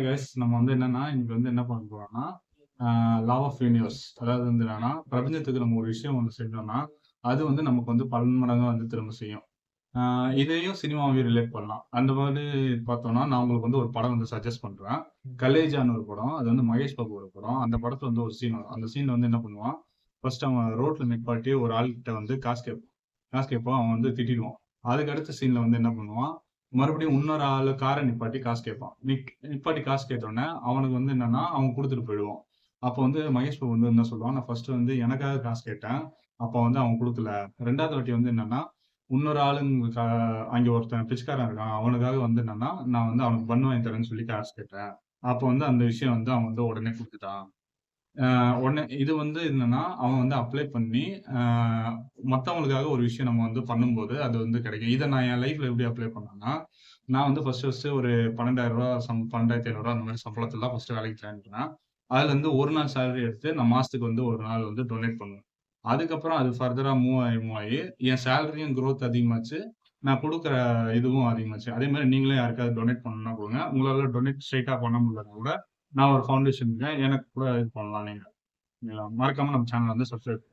Guys நம்ம வந்து என்னன்னா இன்னைக்கு வந்து என்ன பண்ண போறோம்னா லா ஆஃப் யூனிவர்ஸ். அதாவது வந்து என்னன்னா பிரபஞ்சத்துக்கு நம்ம ஒரு விஷயம் வந்து செஞ்சோம்னா அது வந்து நமக்கு வந்து பன்மடங்கா வந்து திரும்ப செய்யும். இதையும் சினிமாவையும் ரிலேட் பண்ணலாம். அந்த மாதிரி பார்த்தோம்னா நான் உங்களுக்கு வந்து ஒரு படம் வந்து சஜஸ்ட் பண்றேன். கலேஜான்னு ஒரு படம். அது வந்து மகேஷ் பாபுவோட படம். அந்த படத்துல வந்து ஒரு சீன் வரும். அந்த சீன்ல வந்து என்ன பண்ணுவான், ஃபர்ஸ்ட் அவன் ரோட்ல நிப்பாட்டி ஒரு ஆள்கிட்ட வந்து காசு கேட்பான். அவன் வந்து திட்டிடுவான். அதுக்கு அடுத்த சீன்ல வந்து என்ன பண்ணுவான், மறுபடியும் இன்னொரு ஆளு காரை நிப்பாட்டி காசு கேட்பான். நிப்பாட்டி காசு கேட்டோன்னே அவனுக்கு வந்து என்னன்னா அவன் கொடுத்துட்டு போயிடுவான். அப்போ வந்து மகேஷ் பாபு வந்து என்ன சொல்லுவான், நான் ஃபர்ஸ்ட் வந்து எனக்காக காசு கேட்டேன். அப்போ வந்து அவன் கொடுக்கல. ரெண்டாவது வாட்டி வந்து என்னன்னா இன்னொரு ஆளுங்க அங்க ஒருத்தன் பிச்சைக்காரன் இருக்கான். அவனுக்காக வந்து என்னன்னா நான் வந்து அவனுக்கு பன் வாங்கி தரேன்னு சொல்லி காசு கேட்டேன். அப்போ வந்து அந்த விஷயம் வந்து அவன் வந்து உடனே கொடுத்துட்டான். உடனே இது வந்து என்னன்னா, அவன் வந்து அப்ளை பண்ணி, அ மத்தவங்களுக்காக ஒரு விஷயம் நம்ம வந்து பண்ணும்போது, அது வந்து கிடைக்கும். இத நான் என் லைஃப்ல எப்படி அப்ளை பண்ணேன்னா, நான் வந்து ஃபர்ஸ்ட்டு ஒரு ரூ. 12,000 ₹12,500 அந்த மாரி சம்பளத்துல தான் ஃபர்ஸ்ட்டு வேலைக்கு ஜாயின் பண்ணேன். அதுலருந்து 1 நாள் சேலரி எடுத்து நான் மாசத்துக்கு வந்து 1 நாள் வந்து டொனேட் பண்ணுவேன். அதுக்கப்புறம் அது ஃபர்தரா மூவ் ஆயி என் சேலரியும் குரோத் அதிகமாச்சு. நான் குடுக்குற இதுவும் அதிகமாச்சு. அதே மாரி நீங்களும் யாருக்காவது டொனேட் பண்ணணும்னா குடுங்க. உங்களால டொனேட் ஸ்ட்ரெய்ட்டா பண்ண முடியலன்னா கூட, நான் ஒரு ஃபவுண்டேஷன் இருக்கேன். எனக்கு கூட இது பண்ணலாம் நீங்க. மறக்காம நம்ம சேனல் வந்து சப்ஸ்கிரைப்